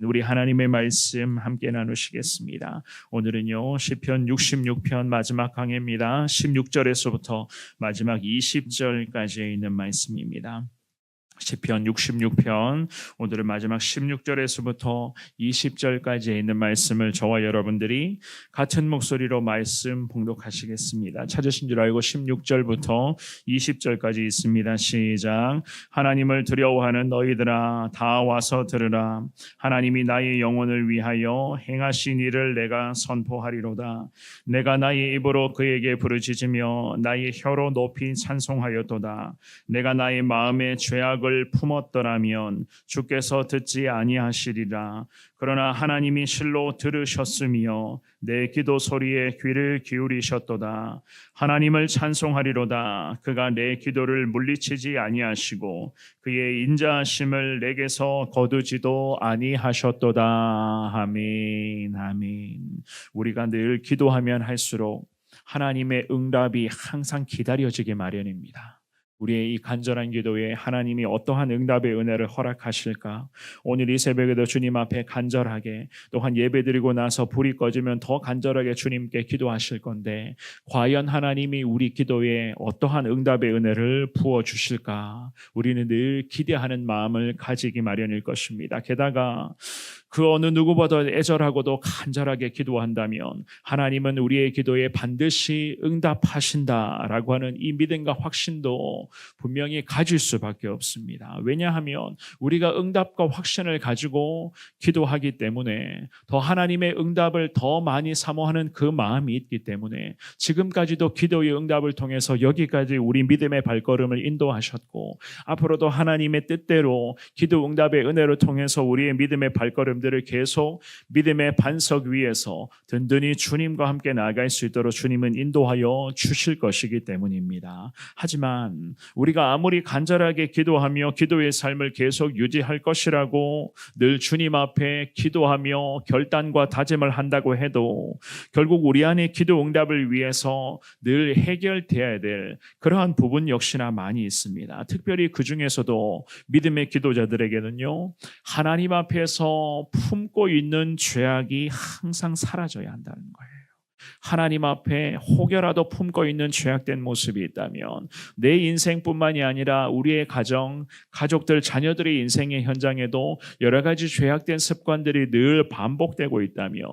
우리 하나님의 말씀 함께 나누시겠습니다. 오늘은요 시편 66편 마지막 강해입니다. 16절에서부터 마지막 20절까지에 있는 말씀입니다. 시편 66편 오늘은 마지막 16절에서부터 20절까지에 있는 말씀을 저와 여러분들이 같은 목소리로 말씀 봉독하시겠습니다. 찾으신 줄 알고 16절부터 20절까지 있습니다. 시작. 하나님을 두려워하는 너희들아 다 와서 들으라. 하나님이 나의 영혼을 위하여 행하신 일을 내가 선포하리로다. 내가 나의 입으로 그에게 부르짖으며 나의 혀로 높이 찬송하였도다. 내가 나의 마음에 죄악을 품었더라면 주께서 듣지 아니하시리라. 그러나 하나님이 실로 들으셨으며 내 기도 소리에 귀를 기울이셨도다. 하나님을 찬송하리로다. 그가 내 기도를 물리치지 아니하시고 그의 인자하심을 내게서 거두지도 아니하셨도다. 아멘. 아멘. 우리가 늘 기도하면 할수록 하나님의 응답이 항상 기다려지기 마련입니다. 우리의 이 간절한 기도에 하나님이 어떠한 응답의 은혜를 허락하실까? 오늘 이 새벽에도 주님 앞에 간절하게, 또한 예배드리고 나서 불이 꺼지면 더 간절하게 주님께 기도하실 건데 과연 하나님이 우리 기도에 어떠한 응답의 은혜를 부어주실까? 우리는 늘 기대하는 마음을 가지기 마련일 것입니다. 게다가 그 어느 누구보다 애절하고도 간절하게 기도한다면 하나님은 우리의 기도에 반드시 응답하신다라고 하는 이 믿음과 확신도 분명히 가질 수밖에 없습니다. 왜냐하면 우리가 응답과 확신을 가지고 기도하기 때문에 더 하나님의 응답을 더 많이 사모하는 그 마음이 있기 때문에 지금까지도 기도의 응답을 통해서 여기까지 우리 믿음의 발걸음을 인도하셨고 앞으로도 하나님의 뜻대로 기도 응답의 은혜를 통해서 우리의 믿음의 발걸음들을 계속 믿음의 반석 위에서 든든히 주님과 함께 나아갈 수 있도록 주님은 인도하여 주실 것이기 때문입니다. 하지만 우리가 아무리 간절하게 기도하며 기도의 삶을 계속 유지할 것이라고 늘 주님 앞에 기도하며 결단과 다짐을 한다고 해도 결국 우리 안에 기도 응답을 위해서 늘 해결되어야 될 그러한 부분 역시나 많이 있습니다. 특별히 그 중에서도 믿음의 기도자들에게는요, 하나님 앞에서 품고 있는 죄악이 항상 사라져야 한다는 거예요. 하나님 앞에 혹여라도 품고 있는 죄악된 모습이 있다면 내 인생뿐만이 아니라 우리의 가정, 가족들, 자녀들의 인생의 현장에도 여러 가지 죄악된 습관들이 늘 반복되고 있다면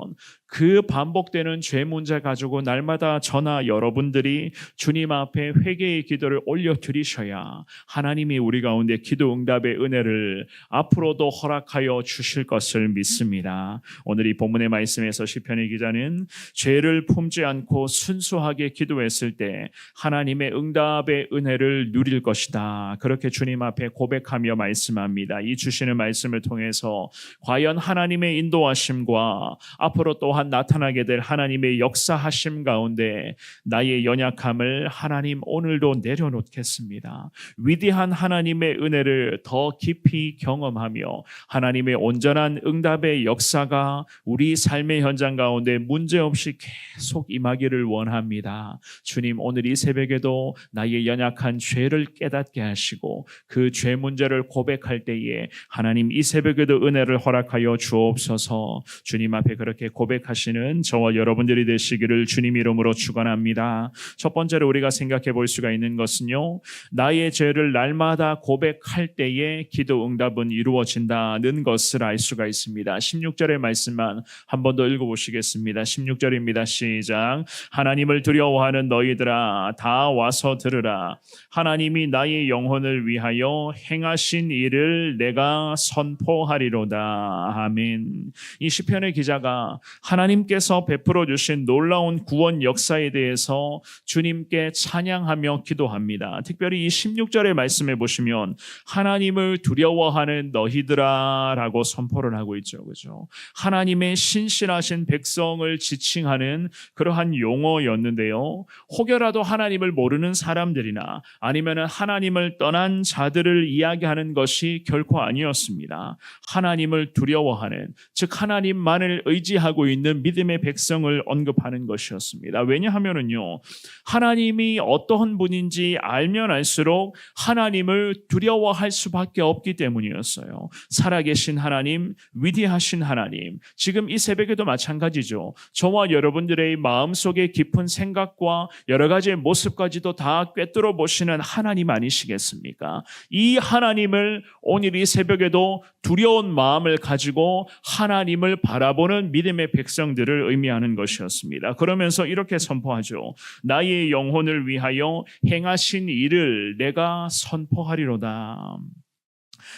그 반복되는 죄 문제 가지고 날마다 저나 여러분들이 주님 앞에 회개의 기도를 올려드리셔야 하나님이 우리 가운데 기도 응답의 은혜를 앞으로도 허락하여 주실 것을 믿습니다. 오늘 이 본문의 말씀에서 시편의 기자는 죄를 품지 않고 순수하게 기도했을 때 하나님의 응답의 은혜를 누릴 것이다. 그렇게 주님 앞에 고백하며 말씀합니다. 이 주시는 말씀을 통해서 과연 하나님의 인도하심과 앞으로 또한 나타나게 될 하나님의 역사하심 가운데 나의 연약함을 하나님 오늘도 내려놓겠습니다. 위대한 하나님의 은혜를 더 깊이 경험하며 하나님의 온전한 응답의 역사가 우리 삶의 현장 가운데 문제없이 계속 임하기를 원합니다. 주님, 오늘 이 새벽에도 나의 연약한 죄를 깨닫게 하시고 그 죄 문제를 고백할 때에 하나님 이 새벽에도 은혜를 허락하여 주옵소서. 주님 앞에 그렇게 고백하시는 저와 여러분들이 되시기를 주님 이름으로 축원합니다. 첫 번째로 우리가 생각해 볼 수가 있는 것은요, 나의 죄를 날마다 고백할 때에 기도 응답은 이루어진다는 것을 알 수가 있습니다. 16절의 말씀만 한 번 더 읽어보시겠습니다. 16절입니다. 시작. 하나님을 두려워하는 너희들아 다 와서 들으라. 하나님이 나의 영혼을 위하여 행하신 일을 내가 선포하리로다. 아멘. 이 시편의 기자가 하나님께서 베풀어 주신 놀라운 구원 역사에 대해서 주님께 찬양하며 기도합니다. 특별히 이 16절의 말씀에 보시면 하나님을 두려워하는 너희들아 라고 선포를 하고 있죠. 그죠? 하나님의 신실하신 백성을 지칭하는 위한 그러한 용어였는데요. 혹여라도 하나님을 모르는 사람들이나 아니면 하나님을 떠난 자들을 이야기하는 것이 결코 아니었습니다. 하나님을 두려워하는, 즉 하나님만을 의지하고 있는 믿음의 백성을 언급하는 것이었습니다. 왜냐하면은요, 하나님이 어떠한 분인지 알면 알수록 하나님을 두려워할 수밖에 없기 때문이었어요. 살아계신 하나님, 위대하신 하나님, 지금 이 새벽에도 마찬가지죠. 저와 여러분들의 마음속에 깊은 생각과 여러 가지의 모습까지도 다 꿰뚫어 보시는 하나님 아니시겠습니까? 이 하나님을 오늘 이 새벽에도 두려운 마음을 가지고 하나님을 바라보는 믿음의 백성들을 의미하는 것이었습니다. 그러면서 이렇게 선포하죠. 나의 영혼을 위하여 행하신 일을 내가 선포하리로다.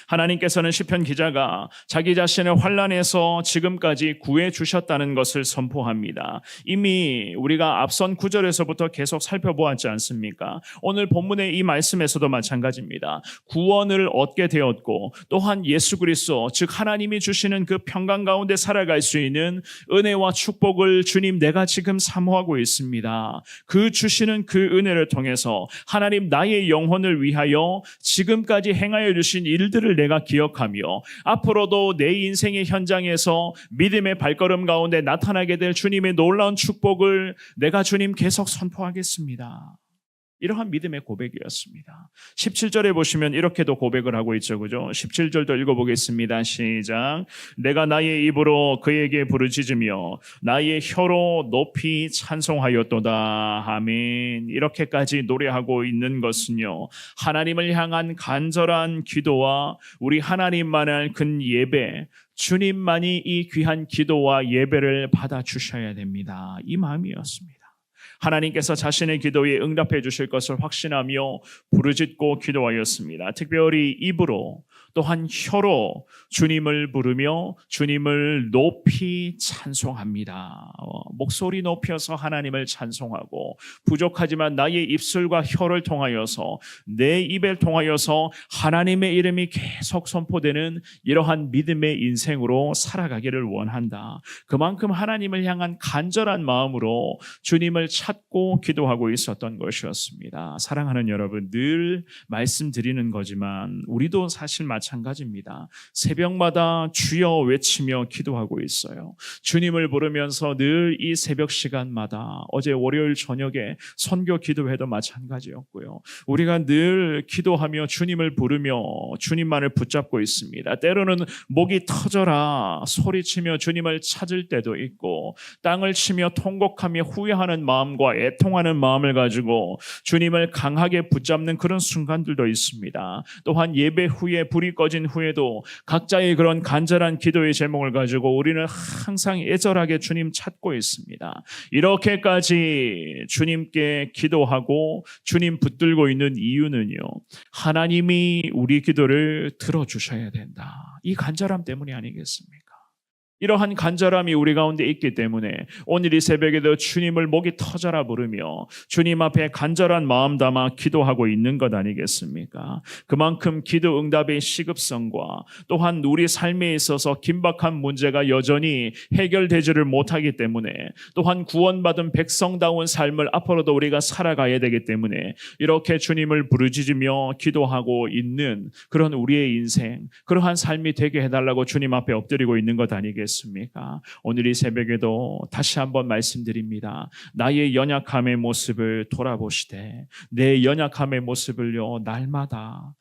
하나님께서는 시편 기자가 자기 자신을 환난에서 지금까지 구해 주셨다는 것을 선포합니다. 이미 우리가 앞선 구절에서부터 계속 살펴보았지 않습니까? 오늘 본문의 이 말씀에서도 마찬가지입니다. 구원을 얻게 되었고 또한 예수 그리스도, 즉 하나님이 주시는 그 평강 가운데 살아갈 수 있는 은혜와 축복을 주님 내가 지금 사모하고 있습니다. 그 주시는 그 은혜를 통해서 하나님 나의 영혼을 위하여 지금까지 행하여 주신 일들을 내가 기억하며 앞으로도 내 인생의 현장에서 믿음의 발걸음 가운데 나타나게 될 주님의 놀라운 축복을 내가 주님 계속 선포하겠습니다. 이러한 믿음의 고백이었습니다. 17절에 보시면 이렇게도 고백을 하고 있죠. 그죠? 17절도 읽어보겠습니다. 시작. 내가 나의 입으로 그에게 부르짖으며 나의 혀로 높이 찬송하였도다. 아멘. 이렇게까지 노래하고 있는 것은요, 하나님을 향한 간절한 기도와 우리 하나님만을 큰 예배, 주님만이 이 귀한 기도와 예배를 받아주셔야 됩니다. 이 마음이었습니다. 하나님께서 자신의 기도에 응답해 주실 것을 확신하며 부르짖고 기도하였습니다. 특별히 입으로 또한 혀로 주님을 부르며 주님을 높이 찬송합니다. 목소리 높여서 하나님을 찬송하고 부족하지만 나의 입술과 혀를 통하여서 내 입을 통하여서 하나님의 이름이 계속 선포되는 이러한 믿음의 인생으로 살아가기를 원한다. 그만큼 하나님을 향한 간절한 마음으로 주님을 찾고 기도하고 있었던 것이었습니다. 사랑하는 여러분, 늘 말씀드리는 거지만 우리도 사실 마찬가지입니다. 새벽마다 주여 외치며 기도하고 있어요. 주님을 부르면서 늘 이 새벽 시간마다, 어제 월요일 저녁에 선교 기도회도 마찬가지였고요. 우리가 늘 기도하며 주님을 부르며 주님만을 붙잡고 있습니다. 때로는 목이 터져라 소리치며 주님을 찾을 때도 있고, 땅을 치며 통곡하며 후회하는 마음과 애통하는 마음을 가지고 주님을 강하게 붙잡는 그런 순간들도 있습니다. 또한 예배 후에 불이 꺼진 후에도 각자의 그런 간절한 기도의 제목을 가지고 우리는 항상 애절하게 주님 찾고 있습니다. 이렇게까지 주님께 기도하고 주님 붙들고 있는 이유는요, 하나님이 우리 기도를 들어주셔야 된다. 이 간절함 때문이 아니겠습니까? 이러한 간절함이 우리 가운데 있기 때문에 오늘 이 새벽에도 주님을 목이 터져라 부르며 주님 앞에 간절한 마음 담아 기도하고 있는 것 아니겠습니까? 그만큼 기도 응답의 시급성과 또한 우리 삶에 있어서 긴박한 문제가 여전히 해결되지를 못하기 때문에, 또한 구원받은 백성다운 삶을 앞으로도 우리가 살아가야 되기 때문에 이렇게 주님을 부르짖으며 기도하고 있는 그런 우리의 인생, 그러한 삶이 되게 해달라고 주님 앞에 엎드리고 있는 것 아니겠습니까? 오늘 이 새벽에도 다시 한번 말씀드립니다. 나의 연약함의 모습을 돌아보시되 내 연약함의 모습을요, 날마다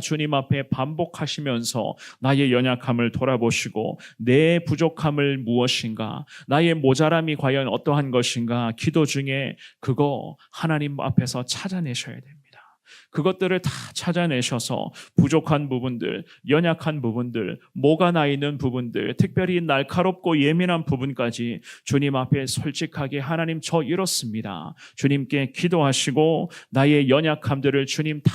주님 앞에 반복하시면서 나의 연약함을 돌아보시고 내 부족함을 무엇인가, 나의 모자람이 과연 어떠한 것인가, 기도 중에 그거 하나님 앞에서 찾아내셔야 됩니다. 그것들을 다 찾아내셔서 부족한 부분들, 연약한 부분들, 뭐가 나 있는 부분들, 특별히 날카롭고 예민한 부분까지 주님 앞에 솔직하게 하나님 저 이렇습니다. 주님께 기도하시고 나의 연약함들을 주님 다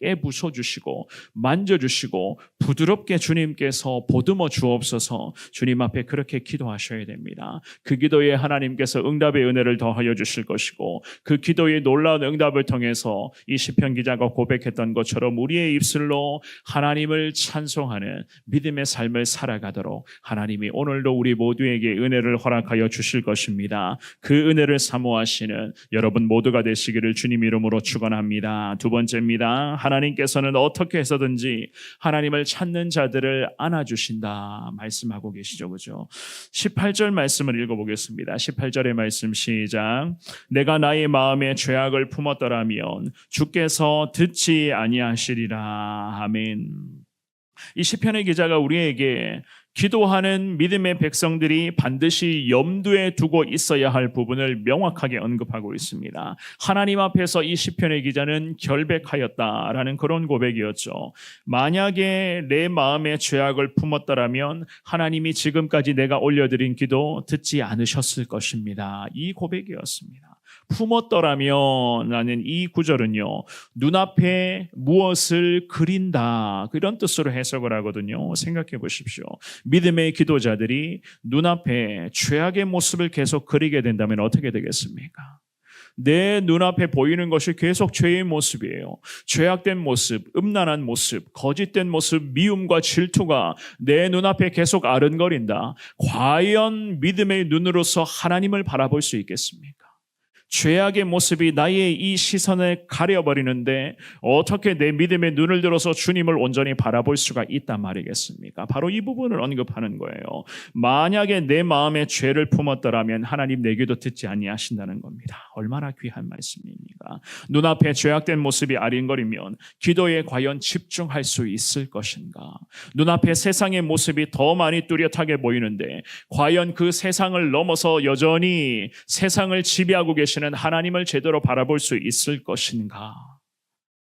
깨부숴 주시고 만져 주시고 부드럽게 주님께서 보듬어 주옵소서. 주님 앞에 그렇게 기도하셔야 됩니다. 그 기도에 하나님께서 응답의 은혜를 더하여 주실 것이고 그 기도의 놀라운 응답을 통해서 이 시편 기자가 고백했던 것처럼 우리의 입술로 하나님을 찬송하는 믿음의 삶을 살아가도록 하나님이 오늘도 우리 모두에게 은혜를 허락하여 주실 것입니다. 그 은혜를 사모하시는 여러분 모두가 되시기를 주님 이름으로 축원합니다. 두 번째입니다. 하나님께서는 어떻게 해서든지 하나님을 찾는 자들을 안아주신다 말씀하고 계시죠. 그죠? 18절 말씀을 읽어보겠습니다. 18절의 말씀 시작. 내가 나의 마음에 죄악을 품었더라면 주께서 듣지 아니하시리라. 아멘. 이 시편의 기자가 우리에게 기도하는 믿음의 백성들이 반드시 염두에 두고 있어야 할 부분을 명확하게 언급하고 있습니다. 하나님 앞에서 이 시편의 기자는 결백하였다라는 그런 고백이었죠. 만약에 내 마음에 죄악을 품었더라면 하나님이 지금까지 내가 올려드린 기도 듣지 않으셨을 것입니다. 이 고백이었습니다. 품었더라면 라는 이 구절은요, 눈앞에 무엇을 그린다 그런 뜻으로 해석을 하거든요. 생각해 보십시오. 믿음의 기도자들이 눈앞에 죄악의 모습을 계속 그리게 된다면 어떻게 되겠습니까? 내 눈앞에 보이는 것이 계속 죄의 모습이에요. 죄악된 모습, 음란한 모습, 거짓된 모습, 미움과 질투가 내 눈앞에 계속 아른거린다. 과연 믿음의 눈으로서 하나님을 바라볼 수 있겠습니까? 죄악의 모습이 나의 이 시선을 가려버리는데 어떻게 내 믿음의 눈을 들어서 주님을 온전히 바라볼 수가 있단 말이겠습니까? 바로 이 부분을 언급하는 거예요. 만약에 내 마음에 죄를 품었더라면 하나님 내 기도 듣지 아니하신다는 겁니다. 얼마나 귀한 말씀입니까? 눈앞에 죄악된 모습이 아른거리면 기도에 과연 집중할 수 있을 것인가? 눈앞에 세상의 모습이 더 많이 뚜렷하게 보이는데 과연 그 세상을 넘어서 여전히 세상을 지배하고 계신 하나님을 제대로 바라볼 수 있을 것인가?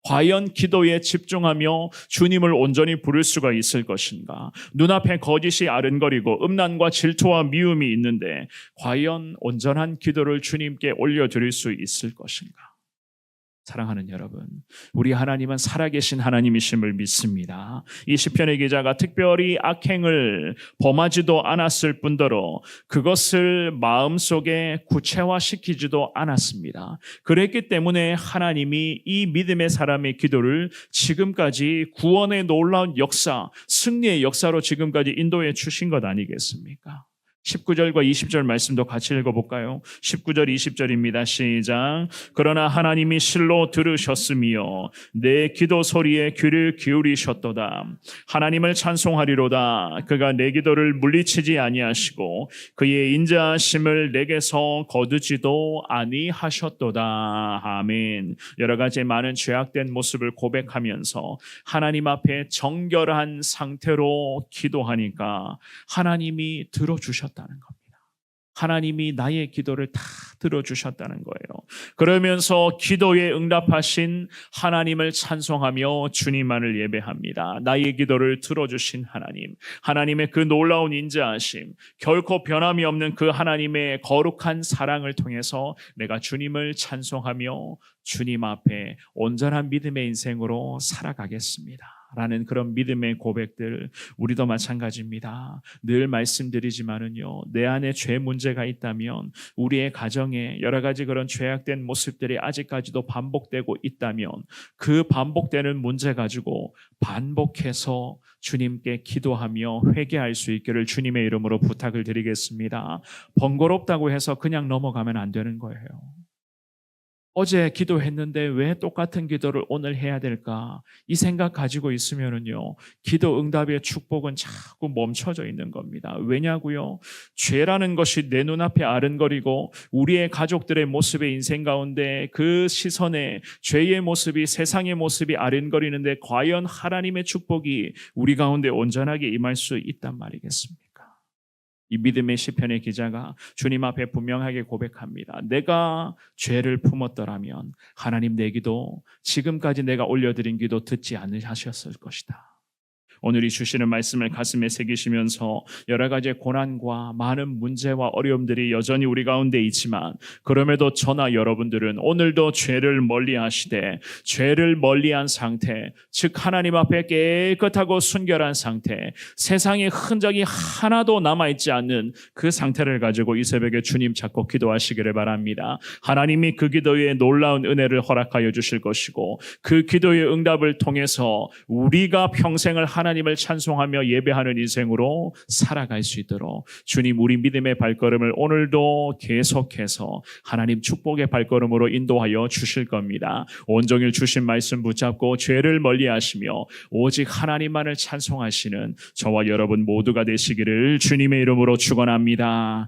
과연 기도에 집중하며 주님을 온전히 부를 수가 있을 것인가? 눈앞에 거짓이 아른거리고 음란과 질투와 미움이 있는데 과연 온전한 기도를 주님께 올려드릴 수 있을 것인가? 사랑하는 여러분, 우리 하나님은 살아계신 하나님이심을 믿습니다. 이 시편의 기자가 특별히 악행을 범하지도 않았을 뿐더러 그것을 마음속에 구체화시키지도 않았습니다. 그랬기 때문에 하나님이 이 믿음의 사람의 기도를 지금까지 구원의 놀라운 역사, 승리의 역사로 지금까지 인도해 주신 것 아니겠습니까? 19절과 20절 말씀도 같이 읽어볼까요? 19절 20절입니다. 시작. 그러나 하나님이 실로 들으셨으며 내 기도 소리에 귀를 기울이셨도다. 하나님을 찬송하리로다. 그가 내 기도를 물리치지 아니하시고 그의 인자하심을 내게서 거두지도 아니하셨도다. 아멘. 여러 가지 많은 죄악된 모습을 고백하면서 하나님 앞에 정결한 상태로 기도하니까 하나님이 들어주셨다. 다는 겁니다. 하나님이 나의 기도를 다 들어주셨다는 거예요. 그러면서 기도에 응답하신 하나님을 찬송하며 주님만을 예배합니다. 나의 기도를 들어주신 하나님, 하나님의 그 놀라운 인자하심, 결코 변함이 없는 그 하나님의 거룩한 사랑을 통해서 내가 주님을 찬송하며 주님 앞에 온전한 믿음의 인생으로 살아가겠습니다. 라는 그런 믿음의 고백들, 우리도 마찬가지입니다. 늘 말씀드리지만은요, 내 안에 죄 문제가 있다면, 우리의 가정에 여러 가지 그런 죄악된 모습들이 아직까지도 반복되고 있다면 그 반복되는 문제 가지고 반복해서 주님께 기도하며 회개할 수 있기를 주님의 이름으로 부탁을 드리겠습니다. 번거롭다고 해서 그냥 넘어가면 안 되는 거예요. 어제 기도했는데 왜 똑같은 기도를 오늘 해야 될까? 이 생각 가지고 있으면은요, 기도 응답의 축복은 자꾸 멈춰져 있는 겁니다. 왜냐고요? 죄라는 것이 내 눈앞에 아른거리고 우리의 가족들의 모습의 인생 가운데 그 시선에 죄의 모습이, 세상의 모습이 아른거리는데 과연 하나님의 축복이 우리 가운데 온전하게 임할 수 있단 말이겠습니까? 이 믿음의 시편의 기자가 주님 앞에 분명하게 고백합니다. 내가 죄를 품었더라면 하나님 내 기도, 지금까지 내가 올려드린 기도 듣지 않으셨을 것이다. 오늘 이 주시는 말씀을 가슴에 새기시면서 여러 가지 고난과 많은 문제와 어려움들이 여전히 우리 가운데 있지만 그럼에도 저나 여러분들은 오늘도 죄를 멀리하시되 죄를 멀리한 상태, 즉 하나님 앞에 깨끗하고 순결한 상태, 세상에 흔적이 하나도 남아있지 않는 그 상태를 가지고 이 새벽에 주님 찾고 기도하시기를 바랍니다. 하나님이 그 기도에 놀라운 은혜를 허락하여 주실 것이고 그 기도의 응답을 통해서 우리가 평생을 하나님을 찬송하며 예배하는 인생으로 살아갈 수 있도록 주님 우리 믿음의 발걸음을 오늘도 계속해서 하나님 축복의 발걸음으로 인도하여 주실 겁니다. 온종일 주신 말씀 붙잡고 죄를 멀리하시며 오직 하나님만을 찬송하시는 저와 여러분 모두가 되시기를 주님의 이름으로 축원합니다.